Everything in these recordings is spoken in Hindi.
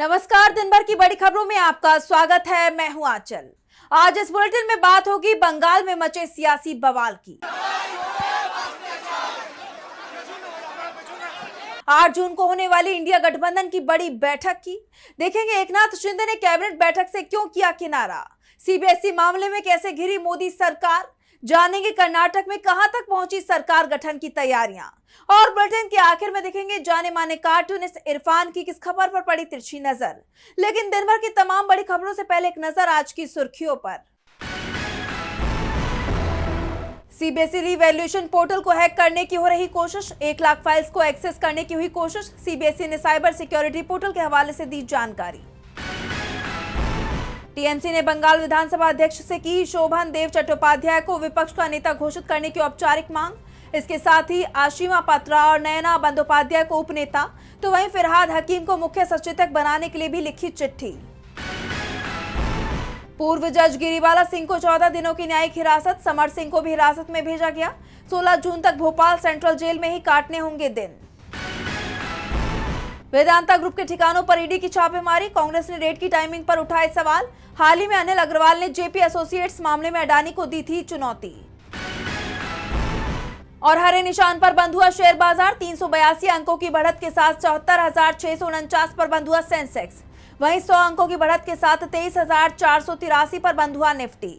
नमस्कार, दिन भर की बड़ी खबरों में आपका स्वागत है। मैं हूं आंचल। आज इस बुलेटिन में बात होगी बंगाल में मचे सियासी बवाल की। 8 जून को होने वाली इंडिया गठबंधन की बड़ी बैठक की देखेंगे। एकनाथ शिंदे ने कैबिनेट बैठक से क्यों किया किनारा, सीबीएसई मामले में कैसे घिरी मोदी सरकार, जानेंगे कर्नाटक में कहां तक पहुंची सरकार गठन की तैयारियां। और बुलेटिन के आखिर में देखेंगे जाने माने कार्टूनिस्ट इरफान की किस खबर पर पड़ी तिरछी नजर। लेकिन दिन भर की तमाम बड़ी खबरों से पहले एक नजर आज की सुर्खियों पर। सीबीएसई रीवैल्यूएशन पोर्टल को हैक करने की हो रही कोशिश, 1 लाख फाइल्स को एक्सेस करने की हुई कोशिश। सीबीएसई ने साइबर सिक्योरिटी पोर्टल के हवाले से दी जानकारी। टीएमसी ने बंगाल विधानसभा अध्यक्ष से की शोभन देव चट्टोपाध्याय को विपक्ष का नेता घोषित करने की औपचारिक मांग। इसके साथ ही आशिमा पात्रा और नयना बंदोपाध्याय को उपनेता, तो वहीं फिरहाद हकीम को मुख्य सचेतक बनाने के लिए भी लिखी चिट्ठी। पूर्व जज गिरिवाला सिंह को 14 दिनों की न्यायिक हिरासत, समर सिंह को भी हिरासत में भेजा गया। 16 जून तक भोपाल सेंट्रल जेल में ही काटने होंगे दिन। वेदांता ग्रुप के ठिकानों पर ईडी की छापेमारी, कांग्रेस ने रेड की टाइमिंग पर उठाए सवाल। हाल ही में अनिल अग्रवाल ने जेपी एसोसिएट्स मामले में अडानी को दी थी चुनौती। और हरे निशान पर बंद हुआ शेयर बाजार, 382 अंकों की बढ़त के साथ 74,649 पर बंद हुआ सेंसेक्स। वहीं 100 अंकों की बढ़त के साथ 23,483 पर बंद हुआ निफ्टी।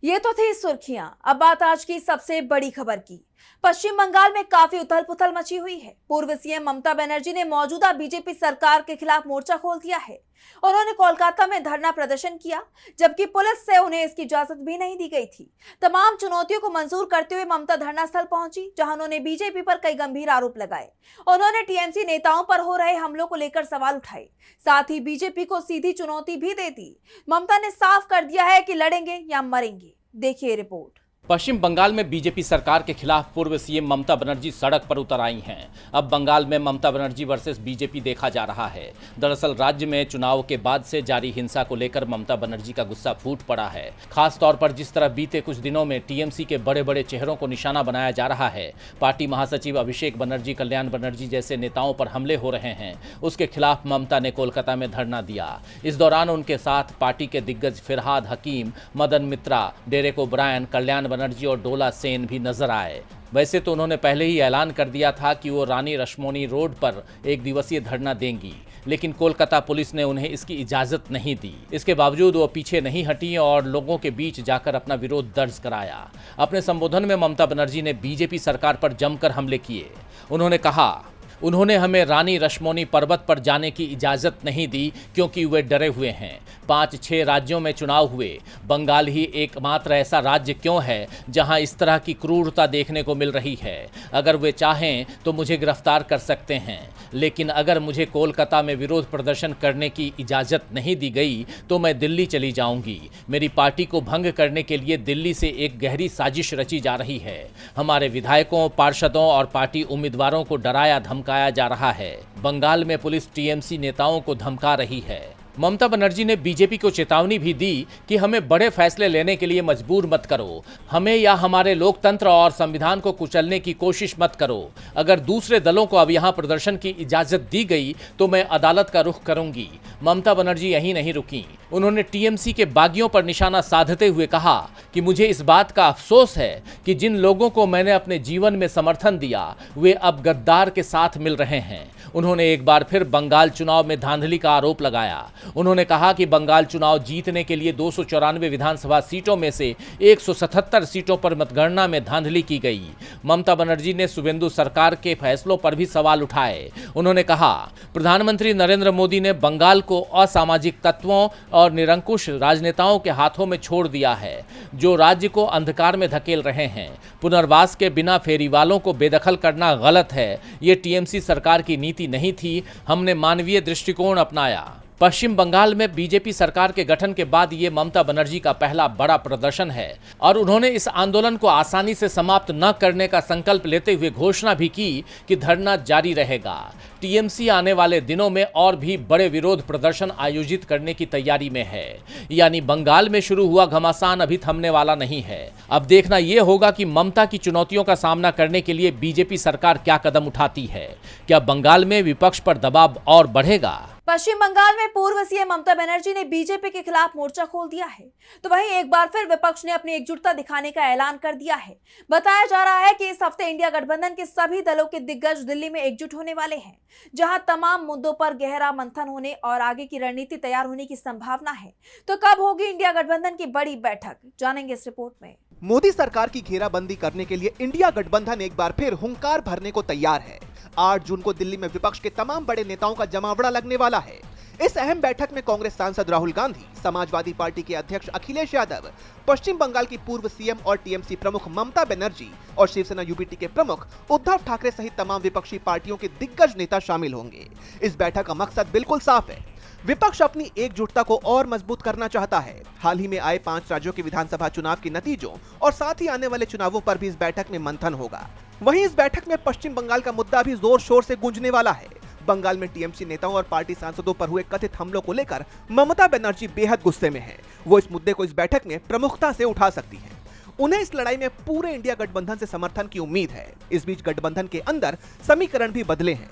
ये तो थी सुर्खियां। अब बात आज की सबसे बड़ी खबर की। पश्चिम बंगाल में काफी उथल पुथल मची हुई है। पूर्व सीएम ममता बनर्जी ने मौजूदा बीजेपी सरकार के खिलाफ मोर्चा खोल दिया है। उन्होंने कोलकाता में धरना प्रदर्शन किया, जबकि पुलिस से उन्हें इसकी इजाजत भी नहीं दी गई थी। तमाम चुनौतियों को मंजूर करते हुए ममता धरना स्थल पहुंची, जहां उन्होंने बीजेपी पर कई गंभीर आरोप लगाए। उन्होंने टीएमसी नेताओं पर हो रहे हमलों को लेकर सवाल उठाए, साथ ही बीजेपी को सीधी चुनौती भी दे दी। ममता ने साफ कर दिया है कि लड़ेंगे या मरेंगे। देखिए रिपोर्ट। पश्चिम बंगाल में बीजेपी सरकार के खिलाफ पूर्व सीएम ममता बनर्जी सड़क पर उतर आई हैं। अब बंगाल में ममता बनर्जी वर्सेस बीजेपी देखा जा रहा है। दरअसल राज्य में चुनाव के बाद से जारी हिंसा को लेकर ममता बनर्जी का गुस्सा फूट पड़ा है। खास तौर पर जिस तरह बीते कुछ दिनों में टीएमसी के बड़े बड़े चेहरों को निशाना बनाया जा रहा है, पार्टी महासचिव अभिषेक बनर्जी, कल्याण बनर्जी जैसे नेताओं पर हमले हो रहे हैं, उसके खिलाफ ममता ने कोलकाता में धरना दिया। इस दौरान उनके साथ पार्टी के दिग्गज फिरहाद हकीम, मदन मित्रा, डेरेक ओब्रायन, कल्याण बनर्जी और डोला सेन भी नजर आए। वैसे तो उन्होंने पहले ही ऐलान कर दिया था कि वो रानी रश्मोनी रोड पर 1 दिवसीय धरना देंगी, लेकिन कोलकाता पुलिस ने उन्हें इसकी इजाजत नहीं दी। इसके बावजूद वो पीछे नहीं हटी और लोगों के बीच जाकर अपना विरोध दर्ज कराया। अपने संबोधन में ममता बनर्जी ने बीजेपी सरकार पर जमकर हमले किए। उन्होंने कहा, उन्होंने हमें रानी रश्मोनी पर्वत पर जाने की इजाज़त नहीं दी क्योंकि वे डरे हुए हैं। 5-6 राज्यों में चुनाव हुए, बंगाल ही एकमात्र ऐसा राज्य क्यों है जहां इस तरह की क्रूरता देखने को मिल रही है। अगर वे चाहें तो मुझे गिरफ्तार कर सकते हैं, लेकिन अगर मुझे कोलकाता में विरोध प्रदर्शन करने की इजाज़त नहीं दी गई तो मैं दिल्ली चली जाऊंगी। मेरी पार्टी को भंग करने के लिए दिल्ली से एक गहरी साजिश रची जा रही है। हमारे विधायकों, पार्षदों और पार्टी उम्मीदवारों को डराया धमकाया जा रहा है। बंगाल में पुलिस टीएमसी नेताओं को धमका रही है। ममता बनर्जी ने बीजेपी को चेतावनी भी दी कि हमें बड़े फैसले लेने के लिए मजबूर मत करो, हमें या हमारे लोकतंत्र और संविधान को कुचलने की कोशिश मत करो। अगर दूसरे दलों को अब यहां प्रदर्शन की इजाजत दी गई तो मैं अदालत का रुख करूंगी। ममता बनर्जी यहीं नहीं रुकी। उन्होंने टीएमसी के बागियों पर निशाना साधते हुए कहा कि मुझे इस बात का अफसोस है कि जिन लोगों को मैंने अपने जीवन में समर्थन दिया वे अब गद्दार के साथ मिल रहे हैं। उन्होंने एक बार फिर बंगाल चुनाव में धांधली का आरोप लगाया। उन्होंने कहा कि बंगाल चुनाव जीतने के लिए 294 विधानसभा सीटों में से 177 सीटों पर मतगणना में धांधली की गई। ममता बनर्जी ने शुवेंदु सरकार के फैसलों पर भी सवाल उठाए। उन्होंने कहा, प्रधानमंत्री नरेंद्र मोदी ने बंगाल को असामाजिक तत्वों और निरंकुश राजनेताओं के हाथों में छोड़ दिया है, जो राज्य को अंधकार में धकेल रहे हैं। पुनर्वास के बिना फेरीवालों को बेदखल करना गलत है। ये टीएमसी सरकार की नीति नहीं थी। हमने मानवीय दृष्टिकोण अपनाया। पश्चिम बंगाल में बीजेपी सरकार के गठन के बाद ये ममता बनर्जी का पहला बड़ा प्रदर्शन है और उन्होंने इस आंदोलन को आसानी से समाप्त न करने का संकल्प लेते हुए घोषणा भी की कि धरना जारी रहेगा। टीएमसी आने वाले दिनों में और भी बड़े विरोध प्रदर्शन आयोजित करने की तैयारी में है। यानी बंगाल में शुरू हुआ घमासान अभी थमने वाला नहीं है। अब देखना यह होगा कि ममता की चुनौतियों का सामना करने के लिए बीजेपी सरकार क्या कदम उठाती है। क्या बंगाल में विपक्ष पर दबाव और बढ़ेगा? पश्चिम बंगाल में पूर्व सीएम ममता बनर्जी ने बीजेपी के खिलाफ मोर्चा खोल दिया है, तो वहीं एक बार फिर विपक्ष ने अपनी एकजुटता दिखाने का ऐलान कर दिया है। बताया जा रहा है कि इस हफ्ते इंडिया गठबंधन के सभी दलों के दिग्गज दिल्ली में एकजुट होने वाले हैं, जहां तमाम मुद्दों पर गहरा मंथन होने और आगे की रणनीति तैयार होने की संभावना है। तो कब होगी इंडिया गठबंधन की बड़ी बैठक, जानेंगे इस रिपोर्ट में। मोदी सरकार की घेराबंदी करने के लिए इंडिया गठबंधन एक बार फिर हुंकार भरने को तैयार है। 8 जून को दिल्ली में विपक्ष के तमाम बड़े नेताओं का जमावड़ा लगने वाला है। इस अहम बैठक में कांग्रेस सांसद राहुल गांधी, समाजवादी पार्टी के अध्यक्ष अखिलेश यादव, पश्चिम बंगाल की पूर्व सीएम और टीएमसी प्रमुख ममता बनर्जी और शिवसेना यूबीटी के प्रमुख उद्धव ठाकरे सहित तमाम विपक्षी पार्टियों के दिग्गज नेता शामिल होंगे। इस बैठक का मकसद बिल्कुल साफ है। विपक्ष अपनी एकजुटता को और मजबूत करना चाहता है। हाल ही में आए 5 राज्यों के विधानसभा चुनाव के नतीजों और साथ ही आने वाले चुनावों पर भी इस बैठक में मंथन होगा। वहीं इस बैठक में पश्चिम बंगाल का मुद्दा भी जोर शोर से गूंजने वाला है। बंगाल में टीएमसी नेताओं और पार्टी सांसदों पर हुए कथित हमलों को लेकर ममता बनर्जी बेहद गुस्से में है। वो इस मुद्दे को इस बैठक में प्रमुखता से उठा सकती हैं। उन्हें इस लड़ाई में पूरे इंडिया गठबंधन से समर्थन की उम्मीद है। इस बीच गठबंधन के अंदर समीकरण भी बदले हैं।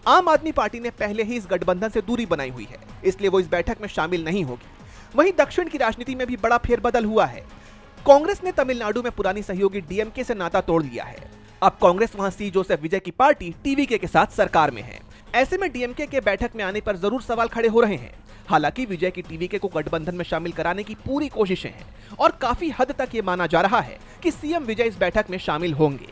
आम आदमी पार्टी ने पहले ही इस गठबंधन से दूरी बनाई हुई है, इसलिए वो इस बैठक में शामिल नहीं होगी। वहीं दक्षिण की राजनीति में भी बड़ा फेरबदल हुआ है। कांग्रेस ने तमिलनाडु में पुरानी सहयोगी डीएमके से नाता तोड़ लिया है। अब कांग्रेस वहां सी जोसेफ विजय की पार्टी टीवीके के साथ सरकार में है। ऐसे में डीएमके के बैठक में आने पर जरूर सवाल खड़े हो रहे हैं। हालांकि विजय की टीवीके को गठबंधन में शामिल कराने की पूरी कोशिशें हैं और काफी हद तक ये माना जा रहा है कि सीएम विजय इस बैठक में शामिल होंगे।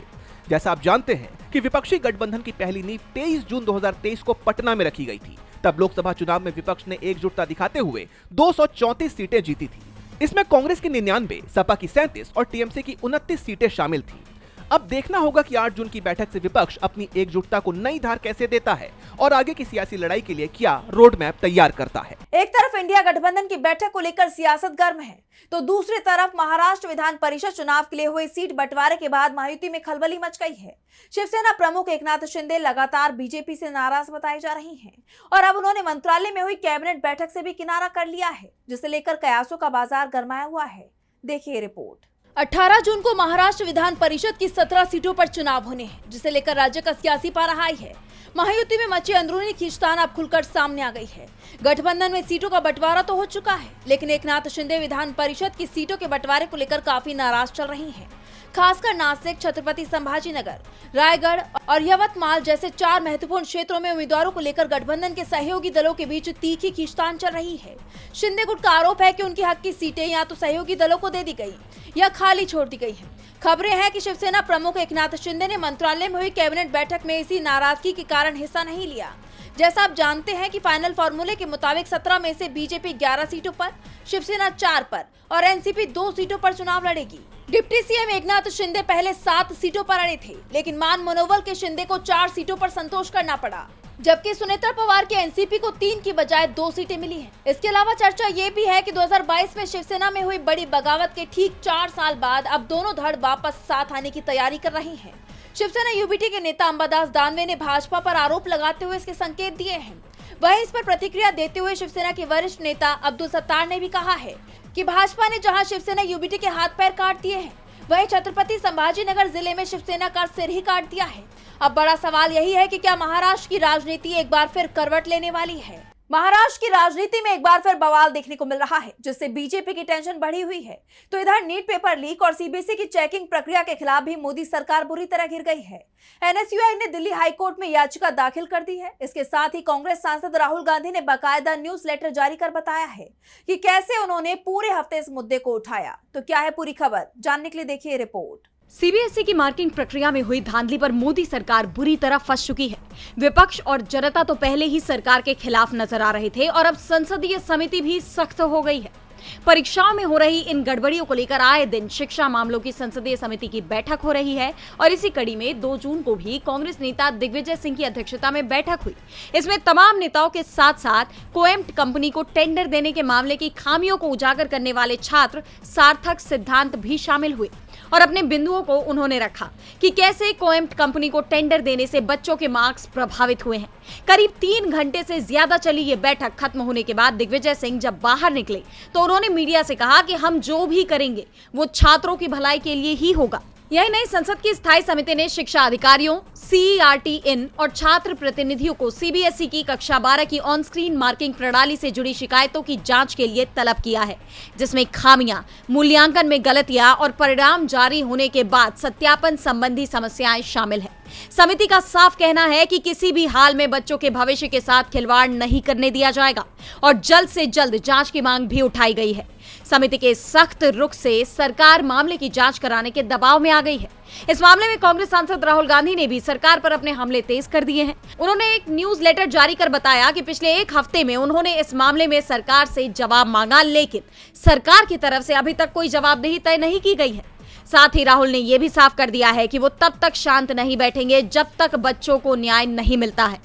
जैसा आप जानते हैं कि विपक्षी गठबंधन की पहली नींव 23 जून 2023 को पटना में रखी गई थी। तब लोकसभा चुनाव में विपक्ष ने एकजुटता दिखाते हुए 234 सीटें जीती थी। इसमें कांग्रेस की 99, सपा की 37 और टीएमसी की 29 सीटें शामिल थी। अब देखना होगा कि 8 जून की बैठक से विपक्ष अपनी एकजुटता को नई धार कैसे देता है और आगे की सियासी लड़ाई के लिए क्या रोड मैप तैयार करता है। एक तरफ इंडिया गठबंधन की बैठक को लेकर सियासत गर्म है, तो दूसरी तरफ महाराष्ट्र विधान परिषद चुनाव के लिए हुए सीट बंटवारे के बाद महायुति में खलबली मच गई है। शिवसेना प्रमुख एकनाथ शिंदे लगातार बीजेपी से नाराज बताए जा रही हैं और अब उन्होंने मंत्रालय में हुई कैबिनेट बैठक से भी किनारा कर लिया है, जिसे लेकर कयासों का बाजार गरमाया हुआ है। देखिए रिपोर्ट। 18 जून को महाराष्ट्र विधान परिषद की 17 सीटों पर चुनाव होने हैं, जिसे लेकर राज्य का सियासी पारा हाई है। महायुति में मची अंदरूनी खींचतान अब खुलकर सामने आ गई है। गठबंधन में सीटों का बंटवारा तो हो चुका है, लेकिन एकनाथ शिंदे विधान परिषद की सीटों के बंटवारे को लेकर काफी नाराज चल रही हैं। खासकर नासिक, छत्रपति संभाजीनगर, रायगढ़ और यवतमाल जैसे 4 महत्वपूर्ण क्षेत्रों में उम्मीदवारों को लेकर गठबंधन के सहयोगी दलों के बीच तीखी खींचतान चल रही है। शिंदे गुट का आरोप है कि उनकी हक की सीटें या तो सहयोगी दलों को दे दी गई या खाली छोड़ दी गई है। खबरें हैं कि शिवसेना प्रमुख एकनाथ शिंदे ने मंत्रालय में हुई कैबिनेट बैठक में इसी नाराजगी के कारण हिस्सा नहीं लिया। जैसा आप जानते हैं कि फाइनल फॉर्मूले के मुताबिक 17 में से बीजेपी 11 सीटों पर, शिवसेना 4 पर और एनसीपी 2 सीटों पर चुनाव लड़ेगी। डिप्टी सीएम एकनाथ शिंदे पहले 7 सीटों पर अड़े थे, लेकिन मान मनोबल के शिंदे को 4 सीटों पर संतोष करना पड़ा, जबकि सुनेत्रा पवार के एनसीपी को 3 की बजाय 2 सीटें मिली हैं। इसके अलावा चर्चा ये भी है कि 2022 में शिवसेना में हुई बड़ी बगावत के ठीक 4 साल बाद अब दोनों धड़ वापस साथ आने की तैयारी कर रही हैं। शिवसेना यूबीटी के नेता अंबादास दानवे ने भाजपा पर आरोप लगाते हुए इसके संकेत दिए हैं। वहीं इस पर प्रतिक्रिया देते हुए शिवसेना के वरिष्ठ नेता अब्दुल सत्तार ने भी कहा है कि भाजपा ने जहां शिवसेना यूबीटी के हाथ पैर काट दिए हैं, वहीं छत्रपति संभाजीनगर जिले में शिवसेना का सिर ही काट दिया है। अब बड़ा सवाल यही है कि क्या महाराष्ट्र की राजनीति एक बार फिर करवट लेने वाली है। महाराष्ट्र की राजनीति में एक बार फिर बवाल देखने को मिल रहा है, जिससे बीजेपी की टेंशन बढ़ी हुई है। तो इधर नीट पेपर लीक और सीबीएसई की चेकिंग प्रक्रिया के खिलाफ भी मोदी सरकार बुरी तरह घिर गई है। एनएसयूआई ने दिल्ली हाईकोर्ट में याचिका दाखिल कर दी है। इसके साथ ही कांग्रेस सांसद राहुल गांधी ने बाकायदा न्यूज लेटर जारी कर बताया है कि कैसे उन्होंने पूरे हफ्ते इस मुद्दे को उठाया। तो क्या है पूरी खबर, जानने के लिए देखिए रिपोर्ट। सीबीएसई की मार्किंग प्रक्रिया में हुई धांधली पर मोदी सरकार बुरी तरह फंस चुकी है। विपक्ष और जनता तो पहले ही सरकार के खिलाफ नजर आ रहे थे और अब संसदीय समिति भी सख्त हो गई है। परीक्षाओं में हो रही इन गड़बड़ियों को लेकर आए दिन शिक्षा मामलों की संसदीय समिति की बैठक हो रही है और इसी कड़ी में 2 जून को भी कांग्रेस नेता दिग्विजय सिंह की अध्यक्षता में बैठक हुई। इसमें तमाम नेताओं के साथ साथ कोएम्प्ट कंपनी को टेंडर देने के मामले की खामियों को उजागर करने वाले छात्र सार्थक सिद्धांत भी शामिल हुए और अपने बिंदुओं को उन्होंने रखा कि कैसे कोएम्प्ट कंपनी को टेंडर देने से बच्चों के मार्क्स प्रभावित हुए हैं। करीब 3 घंटे से ज्यादा चली ये बैठक खत्म होने के बाद दिग्विजय सिंह जब बाहर निकले तो उन्होंने मीडिया से कहा कि हम जो भी करेंगे वो छात्रों की भलाई के लिए ही होगा। यही नहीं, संसद की स्थायी समिति ने शिक्षा अधिकारियों, CERT इन और छात्र प्रतिनिधियों को CBSE की कक्षा 12 की ऑन स्क्रीन मार्किंग प्रणाली से जुड़ी शिकायतों की जांच के लिए तलब किया है, जिसमें खामियां, मूल्यांकन में गलतियां और परिणाम जारी होने के बाद सत्यापन संबंधी समस्याएं शामिल है। समिति का साफ कहना है कि किसी भी हाल में बच्चों के भविष्य के साथ खिलवाड़ नहीं करने दिया जाएगा और जल्द से जल्द जांच की मांग भी उठाई गई है। समिति के सख्त रुख से सरकार मामले की जांच कराने के दबाव में आ गई है। इस मामले में कांग्रेस सांसद राहुल गांधी ने भी सरकार पर अपने हमले तेज कर दिए हैं। उन्होंने एक न्यूज लेटर जारी कर बताया कि पिछले 1 हफ्ते में उन्होंने इस मामले में सरकार से जवाब मांगा, लेकिन सरकार की तरफ से अभी तक कोई जवाबदेही तय नहीं की गई है। साथ ही राहुल ने यह भी साफ कर दिया है कि वो तब तक शांत नहीं बैठेंगे जब तक बच्चों को न्याय नहीं मिलता है।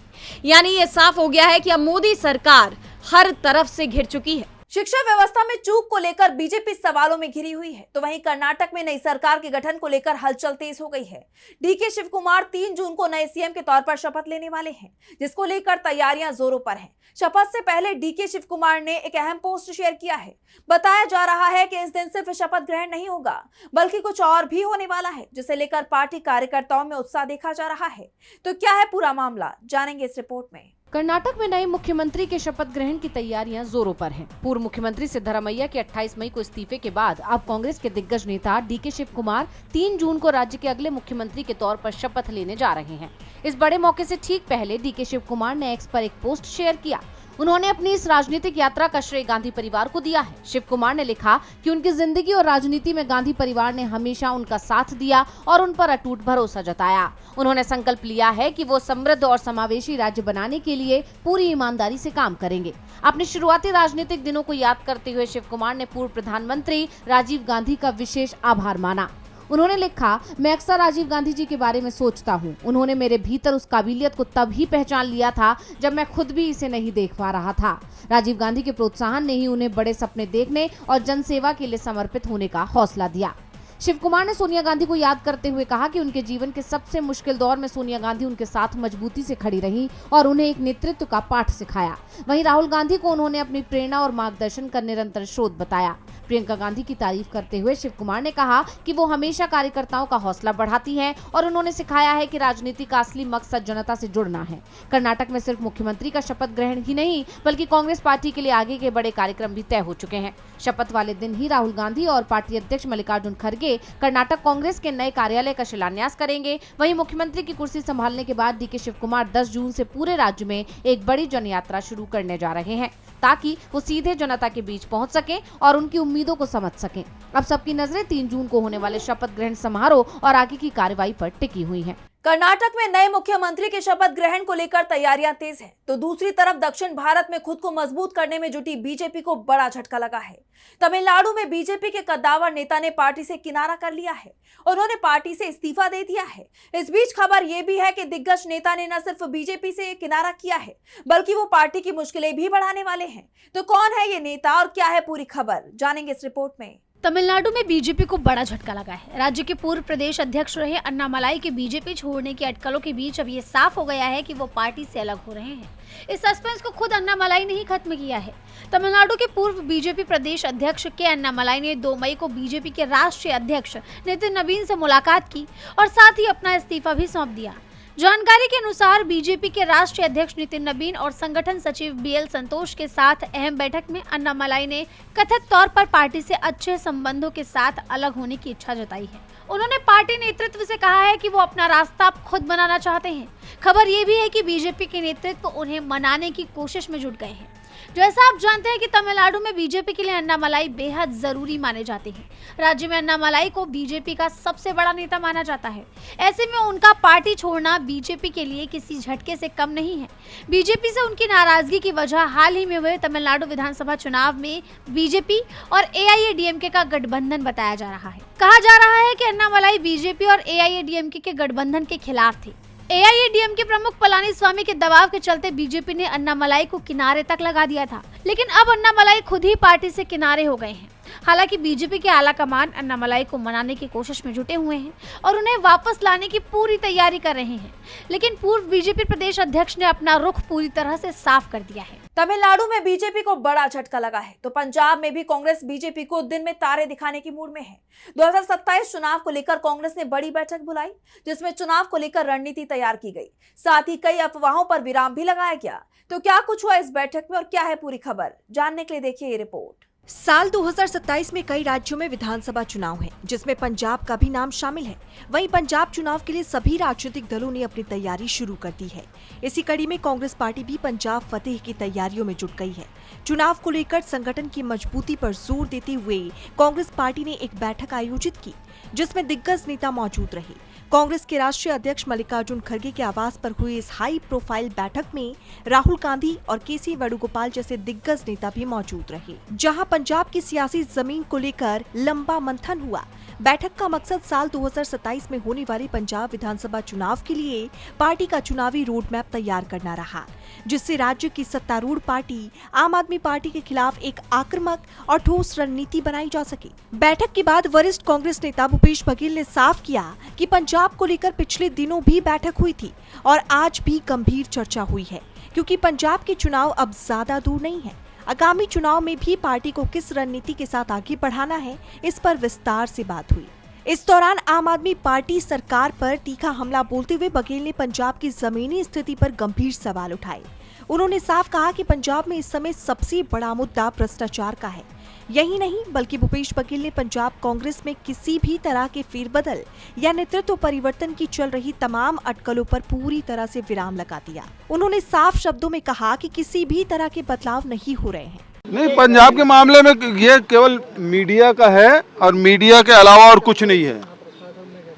यानी ये साफ हो गया है कि अब मोदी सरकार हर तरफ से घिर चुकी है। शिक्षा व्यवस्था में चूक को लेकर बीजेपी सवालों में घिरी हुई है, तो वहीं कर्नाटक में नई सरकार के गठन को लेकर हलचल तेज हो गई है। डीके शिव कुमार 3 जून को नए सीएम के तौर पर शपथ लेने वाले हैं, जिसको लेकर तैयारियां जोरों पर हैं। शपथ से पहले डीके शिव कुमार ने एक अहम पोस्ट शेयर किया है। बताया जा रहा है कि इस दिन सिर्फ शपथ ग्रहण नहीं होगा, बल्कि कुछ और भी होने वाला है, जिसे लेकर पार्टी कार्यकर्ताओं में उत्साह देखा जा रहा है। तो क्या है पूरा मामला, जानेंगे इस रिपोर्ट में। कर्नाटक में नए मुख्यमंत्री के शपथ ग्रहण की तैयारियां जोरों पर हैं। पूर्व मुख्यमंत्री सिद्धरामैया के 28 मई को इस्तीफे के बाद अब कांग्रेस के दिग्गज नेता डीके शिव कुमार 3 जून को राज्य के अगले मुख्यमंत्री के तौर पर शपथ लेने जा रहे हैं। इस बड़े मौके से ठीक पहले डीके शिव कुमार ने एक्स पर एक पोस्ट शेयर किया। उन्होंने अपनी इस राजनीतिक यात्रा का श्रेय गांधी परिवार को दिया है। शिव कुमार ने लिखा कि उनकी जिंदगी और राजनीति में गांधी परिवार ने हमेशा उनका साथ दिया और उन पर अटूट भरोसा जताया। उन्होंने संकल्प लिया है कि वो समृद्ध और समावेशी राज्य बनाने के लिए पूरी ईमानदारी से काम करेंगे। अपने शुरुआती राजनीतिक दिनों को याद करते हुए शिव कुमार ने पूर्व प्रधानमंत्री राजीव गांधी का विशेष आभार माना। उन्होंने लिखा, मैं अक्सर राजीव गांधी जी के बारे में सोचता हूँ। उन्होंने मेरे भीतर उस काबिलियत को तभी पहचान लिया था जब मैं खुद भी इसे नहीं देख पा रहा था। राजीव गांधी के प्रोत्साहन ने ही उन्हें बड़े सपने देखने और जनसेवा के लिए समर्पित होने का हौसला दिया। शिव कुमार ने सोनिया गांधी को याद करते हुए कहा कि उनके जीवन के सबसे मुश्किल दौर में सोनिया गांधी उनके साथ मजबूती से खड़ी रही और उन्हें एक नेतृत्व का पाठ सिखाया। वहीं राहुल गांधी को उन्होंने अपनी प्रेरणा और मार्गदर्शन का निरंतर स्रोत बताया। प्रियंका गांधी की तारीफ करते हुए शिव कुमार ने कहा कि वो हमेशा कार्यकर्ताओं का हौसला बढ़ाती हैं और उन्होंने सिखाया है कि राजनीति का असली मकसद जनता से जुड़ना है। कर्नाटक में सिर्फ मुख्यमंत्री का शपथ ग्रहण ही नहीं, बल्कि कांग्रेस पार्टी के लिए आगे के बड़े कार्यक्रम भी तय हो चुके हैं। शपथ वाले दिन ही राहुल गांधी और पार्टी अध्यक्ष मल्लिकार्जुन खड़गे कर्नाटक कांग्रेस के नए कार्यालय का शिलान्यास करेंगे। वहीं मुख्यमंत्री की कुर्सी संभालने के बाद डीके शिव कुमार 10 जून से पूरे राज्य में एक बड़ी जन यात्रा शुरू करने जा रहे हैं, ताकि वो सीधे जनता के बीच पहुंच सकें और उनकी उम्मीदों को समझ सकें। अब सबकी नजरें 3 जून को होने वाले शपथ ग्रहण समारोह और आगे की कार्रवाई पर टिकी हुई हैं। कर्नाटक में नए मुख्यमंत्री के शपथ ग्रहण को लेकर तैयारियां तेज हैं, तो दूसरी तरफ दक्षिण भारत में खुद को मजबूत करने में जुटी बीजेपी को बड़ा झटका लगा है। तमिलनाडु में बीजेपी के कद्दावर नेता ने पार्टी से किनारा कर लिया है। उन्होंने पार्टी से इस्तीफा दे दिया है। इस बीच खबर यह भी है कि दिग्गज नेता ने न सिर्फ बीजेपी से किनारा किया है, बल्कि वो पार्टी की मुश्किलें भी बढ़ाने वाले हैं। तो कौन है ये नेता और क्या है पूरी खबर, जानेंगे इस रिपोर्ट में। तमिलनाडु में बीजेपी को बड़ा झटका लगा है। राज्य के पूर्व प्रदेश अध्यक्ष रहे अन्नामलाई के बीजेपी छोड़ने की अटकलों के बीच अब ये साफ हो गया है कि वो पार्टी से अलग हो रहे हैं। इस सस्पेंस को खुद अन्नामलाई ने ही खत्म किया है। तमिलनाडु के पूर्व बीजेपी प्रदेश अध्यक्ष के अन्नामलाई ने 2 मई को बीजेपी के राष्ट्रीय अध्यक्ष नितिन नवीन से मुलाकात की और साथ ही अपना इस्तीफा भी सौंप दिया। जानकारी के अनुसार बीजेपी के राष्ट्रीय अध्यक्ष नितिन नवीन और संगठन सचिव बीएल संतोष के साथ अहम बैठक में अन्नामलाई ने कथित तौर पर पार्टी से अच्छे संबंधों के साथ अलग होने की इच्छा जताई है। उन्होंने पार्टी नेतृत्व से कहा है कि वो अपना रास्ता खुद बनाना चाहते हैं। खबर ये भी है कि बीजेपी के नेतृत्व उन्हें मनाने की कोशिश में जुट गए हैं। जैसा आप जानते हैं कि तमिलनाडु में बीजेपी के लिए अन्नामलाई बेहद जरूरी माने जाते हैं। राज्य में अन्नामलाई को बीजेपी का सबसे बड़ा नेता माना जाता है। ऐसे में उनका पार्टी छोड़ना बीजेपी के लिए किसी झटके से कम नहीं है। बीजेपी से उनकी नाराजगी की वजह हाल ही में हुए तमिलनाडु विधानसभा चुनाव में बीजेपी और एआईएडीएमके का गठबंधन बताया जा रहा है। कहा जा रहा है कि अन्नामलाई बीजेपी और एआईएडीएमके के गठबंधन के खिलाफ थे। एआईएडीएमके प्रमुख पलानीस्वामी के दबाव के चलते बीजेपी ने अन्नामलाई को किनारे तक लगा दिया था, लेकिन अब अन्नामलाई खुद ही पार्टी से किनारे हो गए हैं। हालांकि बीजेपी के आला कमान अन्नामलाई को मनाने की कोशिश में जुटे हुए हैं और उन्हें वापस लाने की पूरी तैयारी कर रहे हैं, लेकिन पूर्व बीजेपी प्रदेश अध्यक्ष ने अपना रुख पूरी तरह से साफ कर दिया है। तमिलनाडु में बीजेपी को बड़ा झटका लगा है तो पंजाब में भी कांग्रेस बीजेपी को दिन में तारे दिखाने की मूड में है। 2027 चुनाव को लेकर कांग्रेस ने बड़ी बैठक बुलाई, जिसमें चुनाव को लेकर रणनीति तैयार की गई, साथ ही कई अफवाहों पर विराम भी लगाया गया। तो क्या कुछ हुआ इस बैठक में और क्या है पूरी खबर, जानने के लिए देखिए ये रिपोर्ट। साल 2027 में कई राज्यों में विधानसभा चुनाव है, जिसमें पंजाब का भी नाम शामिल है। वहीं पंजाब चुनाव के लिए सभी राजनीतिक दलों ने अपनी तैयारी शुरू कर दी है। इसी कड़ी में कांग्रेस पार्टी भी पंजाब फतेह की तैयारियों में जुट गई है। चुनाव को लेकर संगठन की मजबूती पर जोर देते हुए कांग्रेस पार्टी ने एक बैठक आयोजित की, जिसमें दिग्गज नेता मौजूद रहे। कांग्रेस के राष्ट्रीय अध्यक्ष मल्लिकार्जुन खड़गे के आवास पर हुई इस हाई प्रोफाइल बैठक में राहुल गांधी और केसी वेणुगोपाल जैसे दिग्गज नेता भी मौजूद रहे, जहां पंजाब की सियासी जमीन को लेकर लंबा मंथन हुआ। बैठक का मकसद साल 2027 में होने वाले पंजाब विधानसभा चुनाव के लिए पार्टी का चुनावी रोड मैप तैयार करना रहा, जिससे राज्य की सत्तारूढ़ पार्टी आम आदमी पार्टी के खिलाफ एक आक्रामक और ठोस रणनीति बनाई जा सके। बैठक के बाद वरिष्ठ कांग्रेस नेता भूपेश बघेल ने साफ किया कि पंजाब को लेकर पिछले दिनों भी बैठक हुई थी और आज भी गंभीर चर्चा हुई है, क्योंकि पंजाब के चुनाव अब ज्यादा दूर नहीं है। आगामी चुनाव में भी पार्टी को किस रणनीति के साथ आगे बढ़ाना है, इस पर विस्तार से बात हुई। इस दौरान आम आदमी पार्टी सरकार पर तीखा हमला बोलते हुए बघेल ने पंजाब की जमीनी स्थिति पर गंभीर सवाल उठाए। उन्होंने साफ कहा कि पंजाब में इस समय सबसे बड़ा मुद्दा भ्रष्टाचार का है। यही नहीं, बल्कि भूपेश बघेल ने पंजाब कांग्रेस में किसी भी तरह के फेरबदल या नेतृत्व परिवर्तन की चल रही तमाम अटकलों पर पूरी तरह से विराम लगा दिया। उन्होंने साफ शब्दों में कहा कि किसी भी तरह के बदलाव नहीं हो रहे हैं। नहीं, पंजाब के मामले में ये केवल मीडिया का है और मीडिया के अलावा और कुछ नहीं है।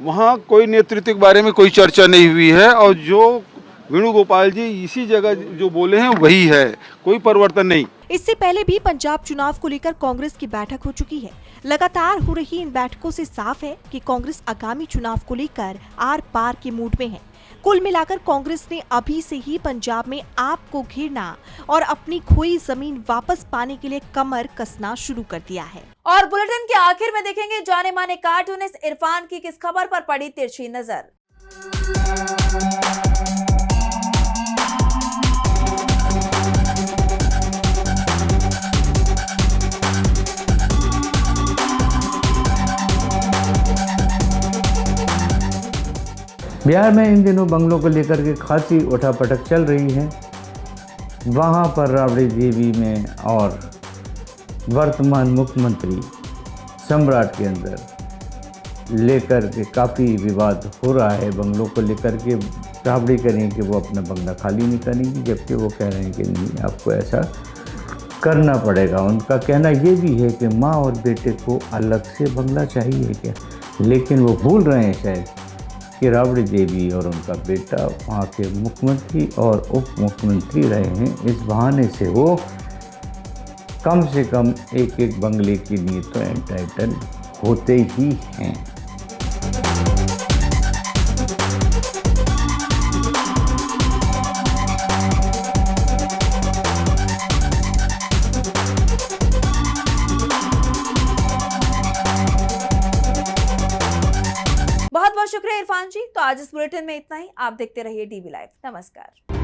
वहाँ कोई नेतृत्व के बारे में कोई चर्चा नहीं हुई है और जो वेणुगोपाल जी इसी जगह जो बोले हैं वही है, कोई परिवर्तन नहीं। इससे पहले भी पंजाब चुनाव को लेकर कांग्रेस की बैठक हो चुकी है। लगातार हो रही इन बैठकों से साफ है कि कांग्रेस आगामी चुनाव को लेकर आर पार के मूड में है। कुल मिलाकर कांग्रेस ने अभी से ही पंजाब में आप को घेरना और अपनी खोई जमीन वापस पाने के लिए कमर कसना शुरू कर दिया है। और बुलेटिन के आखिर में देखेंगे जाने माने कार्टूनिस्ट इरफान की किस खबर पर पड़ी तिरछी नजर। बिहार में इन दिनों बंगलों को लेकर के खासी उठापटक चल रही है। वहाँ पर राबड़ी देवी में और वर्तमान मुख्यमंत्री सम्राट के अंदर लेकर के काफ़ी विवाद हो रहा है। बंगलों को लेकर के राबड़ी करें कि वो अपना बंगला खाली नहीं करेंगी, जबकि वो कह रहे हैं कि नहीं, आपको ऐसा करना पड़ेगा। उनका कहना ये भी है कि माँ और बेटे को अलग से बंगला चाहिए क्या, लेकिन वो भूल रहे हैं शायद कि राबड़ी देवी और उनका बेटा वहाँ के मुख्यमंत्री और उप मुख्यमंत्री रहे हैं। इस बहाने से वो कम से कम एक एक बंगले के लिए तो एंटाइटल होते ही हैं। बहुत बहुत शुक्रिया इरफान जी। तो आज इस बुलेटिन में इतना ही। आप देखते रहिए डीवी लाइव। नमस्कार।